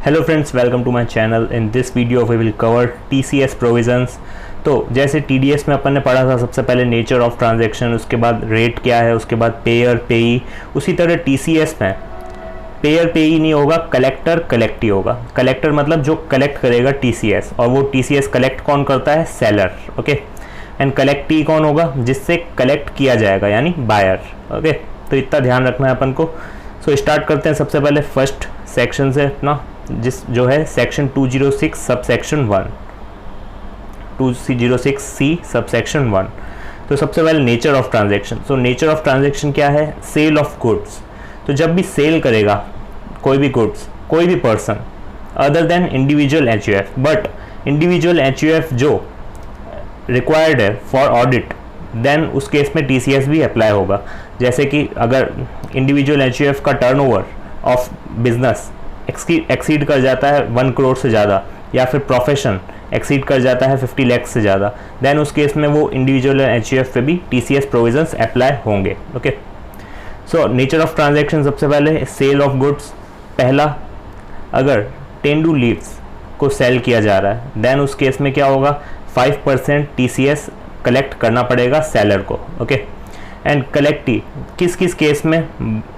Hello friends, welcome to my channel. In this video we will cover TCS provisions. तो जैसे TDS में अपन ने पढ़ा था सबसे पहले नेचर ऑफ ट्रांजैक्शन, उसके बाद रेट क्या है, उसके बाद पेयर पेई। उसी तरह टीसीएस में पेयर पेई नहीं होगा, कलेक्टर कलेक्टी होगा। कलेक्टर मतलब जो कलेक्ट करेगा टीसीएस, और वो टीसीएस कलेक्ट कौन करता है? सेलर। ओके। एंड कलेक्टी कौन होगा? जिससे कलेक्ट किया जाएगा, यानी बायर। ओके, तो इतना ध्यान रखना है अपन को। सो स्टार्ट करते हैं सबसे पहले फर्स्ट सेक्शन से अपना, जो है section 206 sub section 1, 206C sub section 1। तो सबसे पहले nature of transaction. So nature of transaction क्या है? Sale of goods. तो जब भी सेल करेगा कोई भी गुड्स, कोई भी person other than individual HUF, but individual HUF जो रिक्वायर्ड है फॉर ऑडिट, देन उस केस में टीसीएस भी अप्लाई होगा। जैसे कि अगर इंडिविजुअल एचयूएफ का टर्नओवर ऑफ बिजनेस एक्सीड कर जाता है 1 करोड़ से ज़्यादा, या फिर प्रोफेशन एक्सीड कर जाता है 50 लाख से ज़्यादा, देन उस केस में वो इंडिविजुअल एचयूएफ पे भी टीसीएस प्रोविजंस अप्लाई होंगे। Okay. So nature of transaction सबसे पहले सेल ऑफ गुड्स। पहला, अगर टेंडू लीव्स को सेल किया जा रहा है, देन उस केस में क्या होगा? 5% टीसीएस कलेक्ट करना पड़ेगा सेलर को। ओके। एंड कलेक्टी किस किस केस में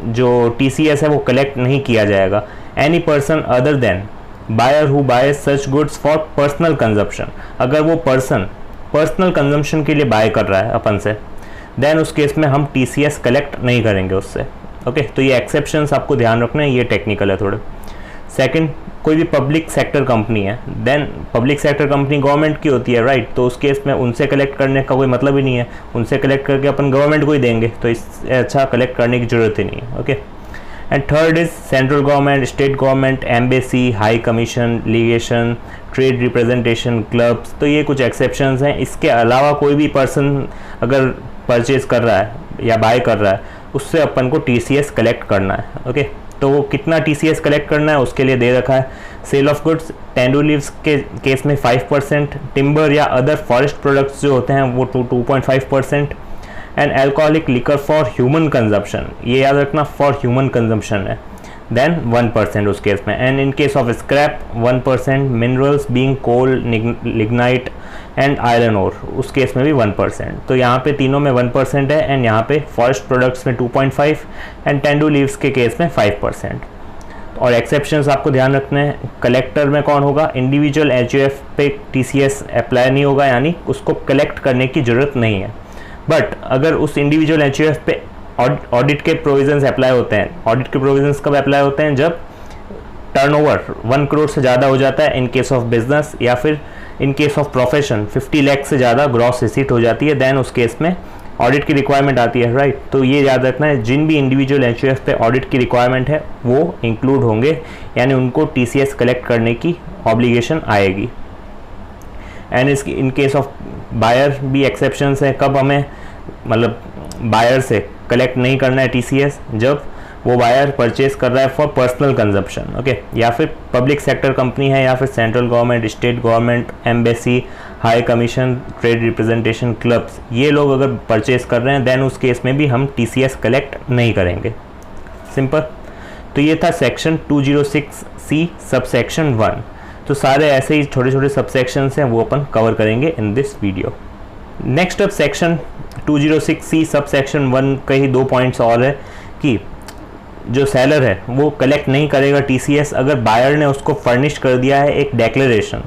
जो टीसीएस है वो कलेक्ट नहीं किया जाएगा? Any person other than buyer who buy such goods for personal consumption. अगर वो पर्सन पर्सनल कंजम्पशन के लिए बाय कर रहा है अपन से, देन उस केस में हम टीसीएस कलेक्ट नहीं करेंगे उससे। ओके, तो ये एक्सेप्शंस आपको ध्यान रखना है, ये टेक्निकल है थोड़े। सेकंड, कोई भी पब्लिक सेक्टर कंपनी है, then public sector company government की होती है, राइट? तो उस केस में उनसे कलेक्ट करने का कोई मतलब ही नहीं है। उनसे कलेक्ट करके अपन गवर्नमेंट को ही देंगे, तो इससे अच्छा कलेक्ट करने की जरूरत ही नहीं है। Okay. And third is central government, state government, embassy, high commission, legation, trade representation, clubs. तो ये कुछ एक्सेप्शंस हैं। इसके अलावा कोई भी पर्सन अगर परचेज कर रहा है या बाय कर रहा है, उससे अपन को टीसीएस कलेक्ट करना है। ओके, तो वो कितना टीसीएस कलेक्ट करना है उसके लिए दे रखा है। Sale of goods, tendu leaves के केस में 5%, टिम्बर या अदर फॉरेस्ट प्रोडक्ट्स जो होते हैं वो 2.5%, and alcoholic liquor for human consumption, ये याद रखना फॉर ह्यूमन कंजम्पशन है, देन 1% उस केस में। And in case of scrap 1%, minerals being coal, lignite and iron ore, उस केस में भी 1%। तो यहाँ पे तीनों में 1% है, एंड यहाँ पे फॉरेस्ट प्रोडक्ट्स में 2.5 एंड टेंडू लीव्स के केस में 5%। और एक्सेप्शंस आपको ध्यान रखने हैं। कलेक्टर में कौन होगा? इंडिविजुअल एचयूएफ पे टीसीएस अप्लाई नहीं होगा, यानी उसको कलेक्ट करने की ज़रूरत नहीं है। बट अगर उस इंडिविजुअल एचयूएफ पे ऑडिट के प्रोविजंस अप्लाई होते हैं, ऑडिट के प्रोविजंस कब अप्लाई होते हैं? जब टर्नओवर 1 करोड़ से ज़्यादा हो जाता है इन केस ऑफ बिजनेस, या फिर इन केस ऑफ प्रोफेशन 50 लाख से ज़्यादा ग्रॉस रिसीट हो जाती है, देन उस केस में ऑडिट की रिक्वायरमेंट आती है, राइट? तो ये याद रखना है, जिन भी इंडिविजुअल एचयूएफ पे ऑडिट की रिक्वायरमेंट है वो इंक्लूड होंगे, यानी उनको टीसीएस कलेक्ट करने की ऑब्लिगेशन आएगी। एंड इसकी इन केस ऑफ बायर भी एक्सेप्शंस है। कब हमें मतलब बायर से कलेक्ट नहीं करना है टीसीएस? जब वो बायर परचेज कर रहा है फॉर पर्सनल कंजप्शन। ओके, या फिर पब्लिक सेक्टर कंपनी है, या फिर central government, state government, embassy, high commission, trade representation, clubs, ये लोग अगर परचेज कर रहे हैं, देन उस केस में भी हम टीसीएस कलेक्ट नहीं करेंगे। सिंपल। तो ये था सेक्शन 206C सब सेक्शन 1। तो सारे ऐसे ही छोटे छोटे सब सेक्शंस हैं, वो अपन कवर करेंगे इन दिस वीडियो। नेक्स्ट अब सेक्शन 206C सब सेक्शन 1 के ही 2 पॉइंट्स और है कि जो सेलर है वो कलेक्ट नहीं करेगा टीसीएस अगर बायर ने उसको फर्निश कर दिया है एक डेक्लेरेशन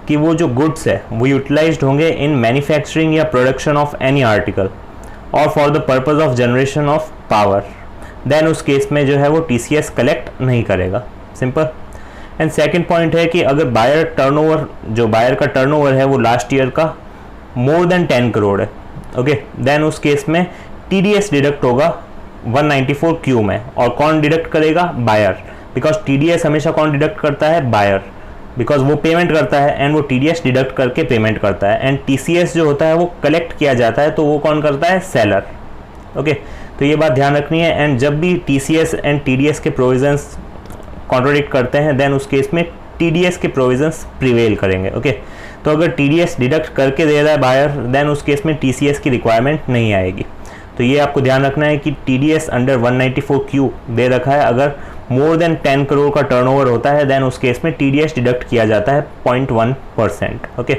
कि वो जो गुड्स है वो यूटिलाइज्ड होंगे इन मैन्युफैक्चरिंग या प्रोडक्शन ऑफ एनी आर्टिकल और for the purpose of generation of power, then उस केस में जो है वो टीसीएस कलेक्ट नहीं करेगा। सिंपल। एंड सेकंड पॉइंट है कि अगर बायर टर्नओवर, जो बायर का टर्नओवर है वो लास्ट ईयर का मोर देन 10 करोड़ है, ओके, देन उस केस में टीडीएस डिडक्ट होगा 194Q में। और कौन डिडक्ट करेगा? बायर। बिकॉज टीडीएस हमेशा कौन डिडक्ट करता है? बायर, बिकॉज वो पेमेंट करता है एंड वो टीडीएस डिडक्ट करके पेमेंट करता है। एंड टीसीएस जो होता है वो कलेक्ट किया जाता है, तो वो कौन करता है? सेलर। ओके, तो ये बात ध्यान रखनी है। एंड जब भी टीसीएस एंड टीडीएस के प्रोविजंस कॉन्ट्रोडिक्ट करते हैं, देन उस केस में टीडीएस के प्रोविजंस प्रिवेल करेंगे। ओके, तो अगर टीडीएस डिडक्ट करके दे रहा है बायर, देन उस केस में टीसीएस की रिक्वायरमेंट नहीं आएगी। तो ये आपको ध्यान रखना है कि टीडीएस अंडर 194Q दे रखा है अगर मोर देन 10 करोड़ का टर्नओवर होता है, देन उस केस में TDS डिडक्ट किया जाता है 0.1%। ओके,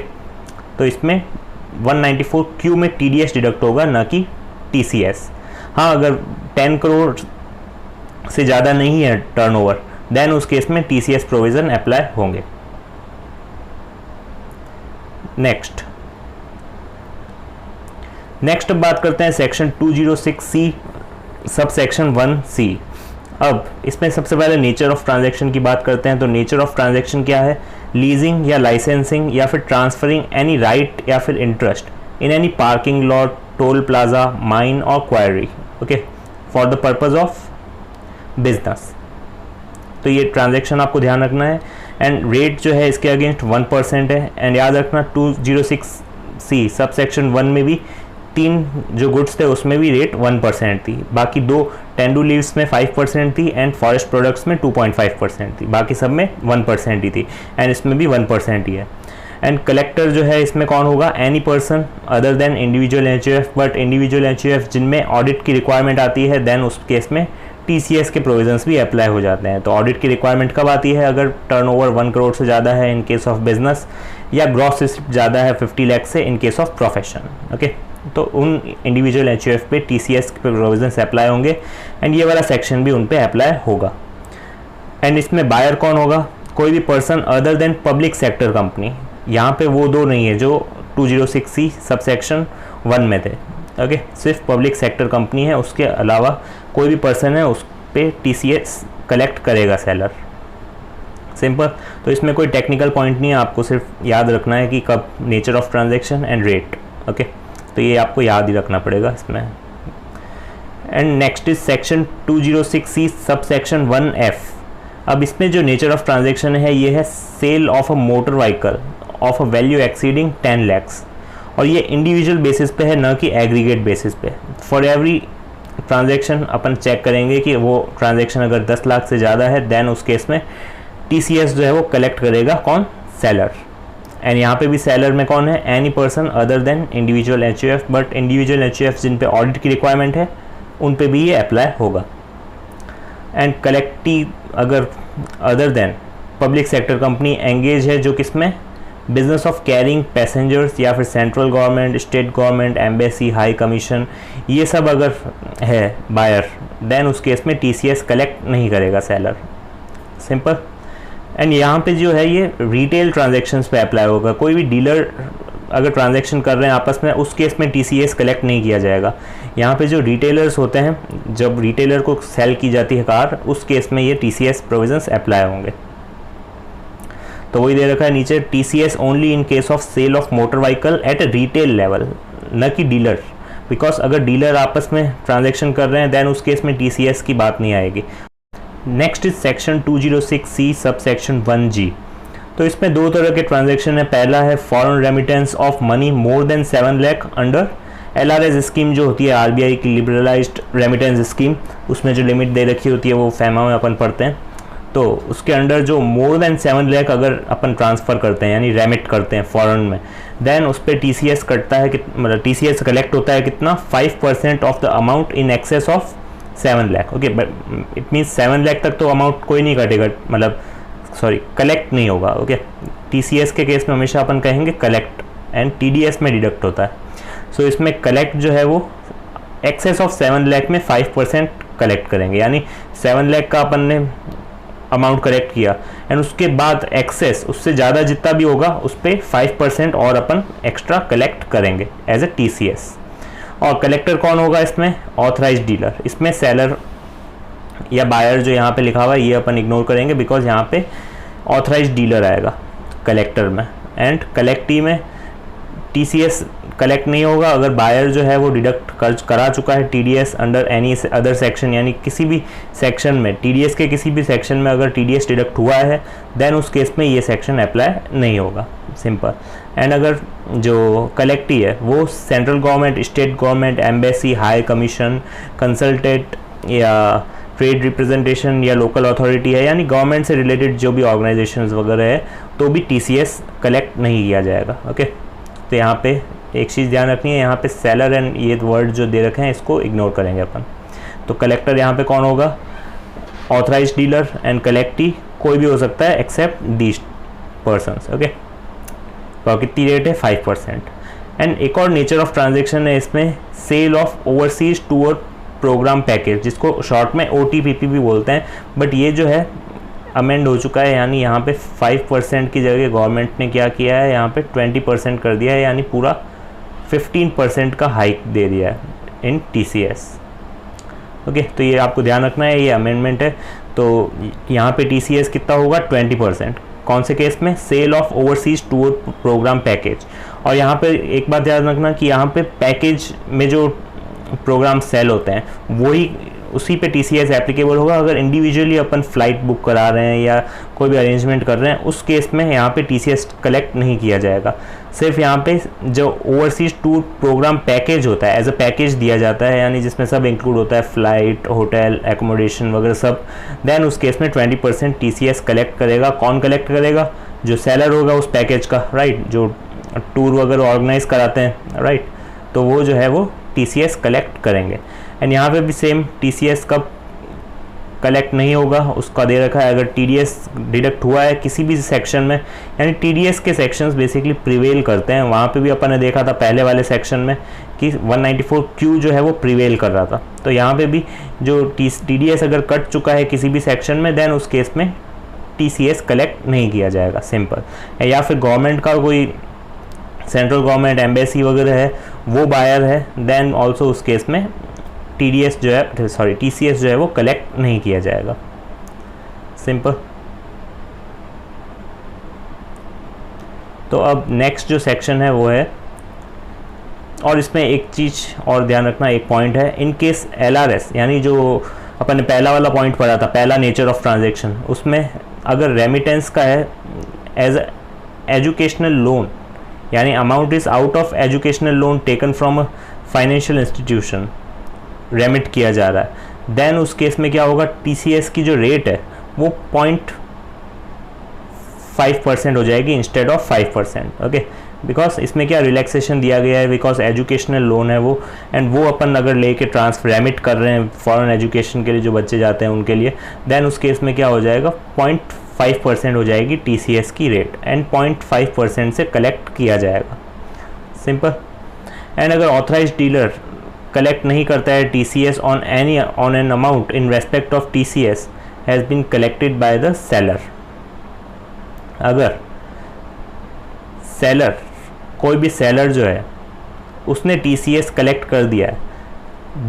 तो इसमें 194Q में TDS डिडक्ट होगा, ना कि TCS। हाँ, अगर 10 करोड़ से ज़्यादा नहीं है टर्नओवर, देन उस केस में TCS प्रोविज़न अप्लाई होंगे। नेक्स्ट अब बात करते हैं section 206C sub section 1C। अब इसमें सबसे पहले नेचर ऑफ ट्रांजैक्शन की बात करते हैं। तो नेचर ऑफ ट्रांजैक्शन क्या है? लीजिंग या लाइसेंसिंग या फिर ट्रांसफरिंग एनी राइट या फिर interest in any parking lot, toll plaza, mine or quarry, okay, for the purpose of business. तो ये ट्रांजैक्शन आपको ध्यान रखना है। एंड रेट जो है इसके अगेंस्ट 1% है। एंड याद रखना 206C सब सेक्शन 1 में भी 3 जो गुड्स थे उसमें भी रेट 1% थी, बाकी 2 टेंडू लीव्स में 5% थी एंड फॉरेस्ट प्रोडक्ट्स में 2.5% थी, बाकी सब में 1% ही थी। एंड इसमें भी 1% ही है। एंड कलेक्टर जो है इसमें कौन होगा? Any person other than individual HUF, but individual HUF जिनमें ऑडिट की रिक्वायरमेंट आती है, देन उस केस में TCS के प्रोविजंस भी अप्लाई हो जाते हैं। तो ऑडिट की रिक्वायरमेंट कब आती है? अगर टर्नओवर 1 करोड़ से ज़्यादा है इन केस ऑफ बिजनेस, या ग्रॉस रिसिप्ट ज़्यादा है 50 लाख से इन केस ऑफ प्रोफेशन। ओके, तो उन इंडिविजुअल HUF पे TCS के प्रोविजंस अप्लाई होंगे एंड ये वाला सेक्शन भी उन पे अप्लाई होगा। एंड इसमें बायर कौन होगा? कोई भी person other then public sector company. यहाँ पे वो दो नहीं है जो 206C सब सेक्शन 1 में थे। ओके, सिर्फ पब्लिक सेक्टर कंपनी है, उसके अलावा कोई भी पर्सन है उस पे TCS कलेक्ट करेगा सेलर। सिंपल। तो इसमें कोई टेक्निकल पॉइंट नहीं है, आपको सिर्फ याद रखना है कि कब nature of transaction and rate. Okay, तो ये आपको याद ही रखना पड़ेगा इसमें। And next is section 206C sub section 1F। अब इसमें जो नेचर ऑफ ट्रांजैक्शन है ये है sale of a motor vehicle of a value exceeding 10 lakhs, और ये इंडिविजुअल बेसिस पे है, ना कि एग्रीगेट बेसिस पे। फॉर एवरी ट्रांजैक्शन अपन चेक करेंगे कि वो ट्रांजैक्शन अगर 10 लाख से ज़्यादा है, देन उस केस में TCS जो है वो कलेक्ट करेगा कौन? सेलर। एंड यहाँ पे भी सेलर में कौन है? Any person other than individual HUF, but individual HUF जिन पे ऑडिट की रिक्वायरमेंट है उन पे भी ये अप्लाई होगा। एंड कलेक्टी अगर other than public sector company engage है जो किसमें? बिजनेस ऑफ कैरिंग पैसेंजर्स, या फिर central government, state government, embassy, high commission, ये सब अगर है बायर, देन उस केस में TCS कलेक्ट नहीं करेगा सेलर। सिंपल। एंड यहाँ पे जो है ये रिटेल ट्रांजैक्शंस पे अप्लाई होगा। कोई भी डीलर अगर ट्रांजैक्शन कर रहे हैं आपस में, उस केस में TCS कलेक्ट नहीं किया जाएगा। यहाँ पे जो रिटेलर्स होते हैं, जब रिटेलर को सेल की जाती है कार, उस केस में ये TCS प्रोविजंस अप्लाई होंगे। तो वही दे रखा है नीचे, TCS only in case of sale of motor vehicle at a retail level, न कि डीलर। बिकॉज अगर डीलर आपस में ट्रांजैक्शन कर रहे हैं, देन उस केस में TCS की बात नहीं आएगी। Next is section 206C sub section 1G। तो इसमें दो तरह के ट्रांजैक्शन है। पहला है foreign remittance of money more than 7 lakh under LRS scheme, जो होती है RBI की लिबरलाइज्ड रेमिटेंस स्कीम। उसमें जो लिमिट दे रखी होती है वो फैमा में अपन पढ़ते हैं। तो उसके अंडर जो मोर देन 7 लाख अगर अपन ट्रांसफ़र करते हैं, यानी रेमिट करते हैं फॉरेन में, देन उस पर TCS कटता है कि मतलब TCS कलेक्ट होता है कितना? 5% of the amount in excess of 7 lakh. Okay, it means 7 lakh तक तो अमाउंट कोई नहीं कटेगा, मतलब सॉरी कलेक्ट नहीं होगा। ओके, TCS के केस में हमेशा अपन कहेंगे कलेक्ट, एंड TDS में डिडक्ट होता है। सो इसमें कलेक्ट जो है वो एक्सेस ऑफ 7 लाख में 5% कलेक्ट करेंगे, यानी 7 लाख का अपन ने अमाउंट कलेक्ट किया, एंड उसके बाद एक्सेस उससे ज़्यादा जितना भी होगा उस पर 5% और अपन एक्स्ट्रा कलेक्ट करेंगे एज ए TCS। और कलेक्टर कौन होगा इसमें? Authorised dealer. इसमें सेलर या बायर जो यहाँ पे लिखा हुआ है ये अपन इग्नोर करेंगे, बिकॉज यहाँ पे ऑथराइज्ड डीलर आएगा कलेक्टर में। एंड कलेक्टी में TCS कलेक्ट नहीं होगा अगर बायर जो है वो डिडक्ट करा चुका है TDS under any other section, यानी किसी भी सेक्शन में TDS के किसी भी सेक्शन में अगर TDS डिडक्ट हुआ है, देन उस केस में ये सेक्शन अप्लाई नहीं होगा। सिंपल। एंड अगर जो कलेक्टी है वो central government, state government, embassy, high commission, consultant या ट्रेड रिप्रेजेंटेशन या लोकल अथॉरिटी है, यानी गवर्नमेंट से रिलेटेड जो भी ऑर्गेनाइजेशंस वगैरह है, तो भी TCS कलेक्ट नहीं किया जाएगा। ओके, तो यहाँ पे एक चीज़ ध्यान रखनी है, यहाँ पे सेलर एंड ये वर्ड जो दे रखे हैं इसको इग्नोर करेंगे अपन। तो कलेक्टर यहाँ पे कौन होगा? ऑथराइज डीलर एंड कलेक्टी कोई भी हो सकता है एक्सेप्ट दीज पर्सन्स। ओके, तो कितनी रेट है 5%। एंड एक और नेचर ऑफ ट्रांजेक्शन है इसमें, sale of overseas tour programme package, जिसको शॉर्ट में OTPP भी बोलते हैं, बट ये जो है अमेंड हो चुका है, यानी यहाँ पे 5% की जगह गवर्नमेंट ने क्या किया है, यहाँ पे 20% कर दिया है, यानी पूरा 15% का हाइक दे दिया है इन TCS। ओके, तो ये आपको ध्यान रखना है, ये अमेंडमेंट है। तो यहाँ पे TCS कितना होगा 20%, कौन से केस में, sale of overseas tour programme package. और यहाँ पे एक बात ध्यान रखना कि यहाँ पे पैकेज में जो प्रोग्राम सेल होते हैं वही उसी पे TCS एप्लीकेबल होगा। अगर इंडिविजुअली अपन फ्लाइट बुक करा रहे हैं या कोई भी अरेंजमेंट कर रहे हैं, उस केस में यहाँ पे TCS कलेक्ट नहीं किया जाएगा। सिर्फ यहाँ पे जो ओवरसीज टूर प्रोग्राम पैकेज होता है, एज अ पैकेज दिया जाता है, यानी जिसमें सब इंक्लूड होता है, फ्लाइट, होटल, एकोमोडेशन वगैरह सब, देन उस केस में 20% TCS कलेक्ट करेगा। कौन कलेक्ट करेगा, जो सेलर होगा उस पैकेज का, राइट, जो टूर वगैरह ऑर्गेनाइज कराते हैं, राइट, तो वो जो है वो TCS कलेक्ट करेंगे। एंड यहाँ पे भी सेम, TCS कब कलेक्ट नहीं होगा उसका दे रखा है, अगर TDS डिडक्ट हुआ है किसी भी सेक्शन में, यानी TDS के सेक्शंस बेसिकली प्रिवेल करते हैं। वहाँ पे भी अपन ने देखा था पहले वाले सेक्शन में कि 194Q जो है वो प्रिवेल कर रहा था। तो यहाँ पे भी जो TDS अगर कट चुका है किसी भी सेक्शन में, देन उस केस में TCS कलेक्ट नहीं किया जाएगा, सिंपल। या फिर गवर्नमेंट का कोई सेंट्रल गवर्नमेंट एम्बेसी वगैरह है वो बायर है, देन ऑल्सो उस केस में TCS जो है वो कलेक्ट नहीं किया जाएगा, सिंपल। तो अब नेक्स्ट जो सेक्शन है वो है, और इसमें एक चीज़ और ध्यान रखना, एक पॉइंट है, इन केस LRS, यानी जो अपन ने पहला वाला पॉइंट पढ़ा था, पहला नेचर ऑफ ट्रांजैक्शन, उसमें अगर रेमिटेंस का है एज एजुकेशनल लोन, यानी amount is out of educational loan taken from a financial institution, remit किया जा रहा है, देन उस केस में क्या होगा, TCS की जो रेट है वो 0.5% हो जाएगी इंस्टेड ऑफ 5%। ओके, बिकॉज इसमें क्या रिलैक्सेशन दिया गया है, बिकॉज एजुकेशनल लोन है वो, एंड वो अपन अगर लेके ट्रांसफर रेमिट कर रहे हैं फॉरेन एजुकेशन के लिए जो बच्चे जाते हैं उनके लिए, देन उस केस में क्या हो जाएगा, 0.5% हो जाएगी TCS की रेट, एंड 0.5% से कलेक्ट किया जाएगा, सिंपल। एंड अगर ऑथराइज डीलर कलेक्ट नहीं करता है TCS on an amount in respect of TCS has been collected by the seller, अगर सेलर, कोई भी सेलर जो है उसने TCS कलेक्ट कर दिया है,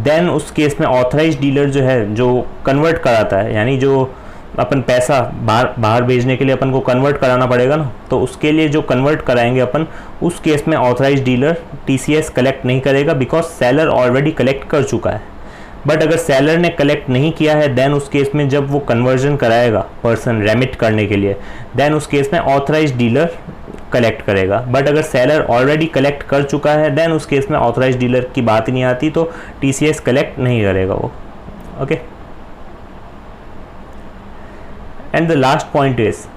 देन उस केस में ऑथराइज डीलर जो है, जो कन्वर्ट कराता है, यानी जो अपन पैसा बाहर भेजने के लिए अपन को कन्वर्ट कराना पड़ेगा ना, तो उसके लिए जो कन्वर्ट कराएंगे अपन, उस केस में ऑथराइज डीलर TCS कलेक्ट नहीं करेगा, बिकॉज सेलर ऑलरेडी कलेक्ट कर चुका है। बट अगर सेलर ने कलेक्ट नहीं किया है, देन उस केस में जब वो कन्वर्जन कराएगा पर्सन रेमिट करने के लिए, देन उस केस में ऑथराइज डीलर कलेक्ट करेगा। बट अगर सेलर ऑलरेडी कलेक्ट कर चुका है, देन उस केस में ऑथराइज डीलर की बात ही नहीं आती, तो TCS कलेक्ट नहीं करेगा वो। Okay, and the last point is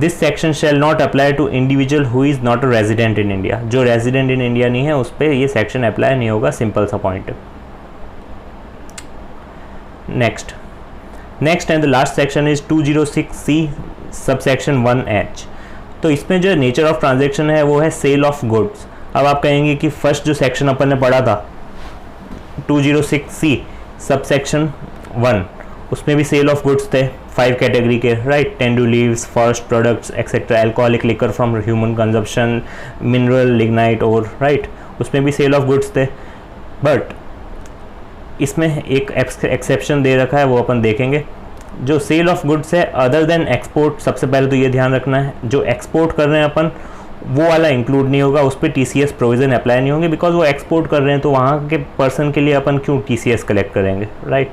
this section shall not apply to individual who is not a resident in India, जो resident in India नहीं है उस पर ये section apply नहीं होगा, सिंपल सा पॉइंट है। Next and the last section is 206C subsection 1H। तो इसमें जो नेचर ऑफ ट्रांजेक्शन है वो है सेल ऑफ गुड्स। अब आप कहेंगे कि फर्स्ट जो सेक्शन अपन ने पढ़ा था 206C सबसेक्शन 1, उसमें भी सेल ऑफ गुड्स थे 5 कैटेगरी के, right, tendu leaves, first products etcetera, alcoholic liquor from human consumption, mineral, lignite और, राइट, उसमें भी सेल ऑफ गुड्स थे। बट इसमें एक एक्सेप्शन दे रखा है, वो अपन देखेंगे। जो सेल ऑफ गुड्स है अदर देन एक्सपोर्ट, सबसे पहले तो ये ध्यान रखना है, जो एक्सपोर्ट कर रहे हैं अपन वो वाला इंक्लूड नहीं होगा, उस पर TCS प्रोविज़न अप्लाई नहीं होंगे, बिकॉज वो एक्सपोर्ट कर रहे हैं, तो वहाँ के पर्सन के लिए अपन क्यों TCS कलेक्ट करेंगे, राइट,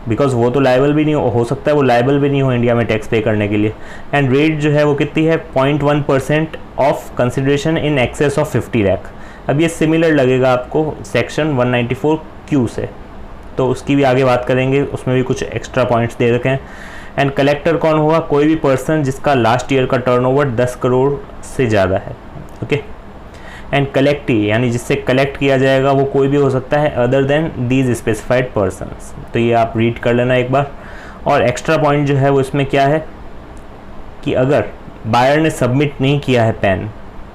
बिकॉज वो तो लायबल भी नहीं हो सकता है वो लायबल भी नहीं हो इंडिया में टैक्स पे करने के लिए। एंड रेट जो है वो कितनी है, 0.1% of consideration in excess of 50 lakh. अब ये सिमिलर लगेगा आपको सेक्शन 194Q से, तो उसकी भी आगे बात करेंगे, उसमें भी कुछ एक्स्ट्रा पॉइंट्स दे रखे हैं। एंड कलेक्टर कौन होगा, कोई भी पर्सन जिसका लास्ट ईयर का टर्नओवर 10 करोड़ से ज़्यादा है। ओके, एंड कलेक्टी यानी जिससे कलेक्ट किया जाएगा वो कोई भी हो सकता है other than these specified persons. तो ये आप रीड कर लेना एक बार। और एक्स्ट्रा पॉइंट जो है वो इसमें क्या है कि अगर बायर ने सबमिट नहीं किया है पैन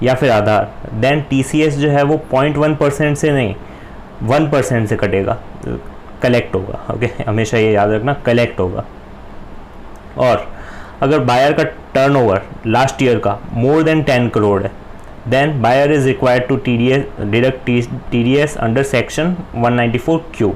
या फिर आधार, देन टीसीएस जो है वो 0.1% से नहीं 1% से कटेगा, कलेक्ट होगा। ओके, हमेशा ये याद रखना, कलेक्ट होगा। और अगर बायर का टर्नओवर लास्ट ईयर का मोर देन 10 करोड़ है, then buyer is required to deduct TDS under section 194Q।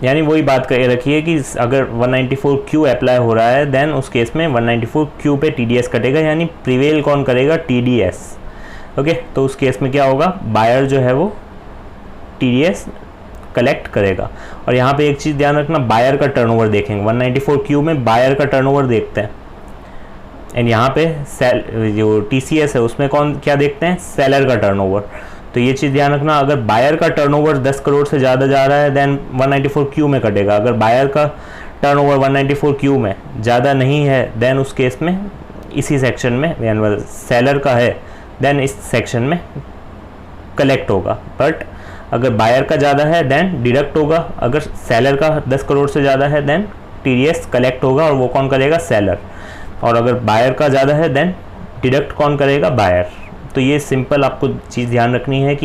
यानी वही बात कर रखिए कि अगर 194Q अप्लाई हो रहा है, देन उस केस में 194Q पे टीडीएस कटेगा, यानी प्रिवेल कौन करेगा, टीडीएस। ओके, तो उस केस में क्या होगा, बायर जो है वो टीडीएस कलेक्ट करेगा। और यहाँ पे एक चीज़ ध्यान रखना, बायर का टर्नओवर देखेंगे, 194Q में बायर का टर्नओवर देखते हैं, एंड यहाँ पे जो टीसीएस है उसमें कौन क्या देखते हैं, सेलर का टर्नओवर। तो ये चीज़ ध्यान रखना, अगर बायर का टर्नओवर 10 करोड़ से ज़्यादा जा रहा है, देन 194Q में कटेगा। अगर बायर का टर्नओवर 194Q में ज़्यादा नहीं है, देन उस केस में इसी सेक्शन में, यानी सेलर का है, देन इस सेक्शन में कलेक्ट होगा। बट अगर बायर का ज़्यादा है देन डिडक्ट होगा, अगर सेलर का 10 करोड़ से ज़्यादा है देन टीडीएस कलेक्ट होगा, और वो कौन करेगा, सेलर। और अगर बायर का ज़्यादा है देन डिडक्ट कौन करेगा, बायर। तो ये सिंपल आपको चीज़ ध्यान रखनी है कि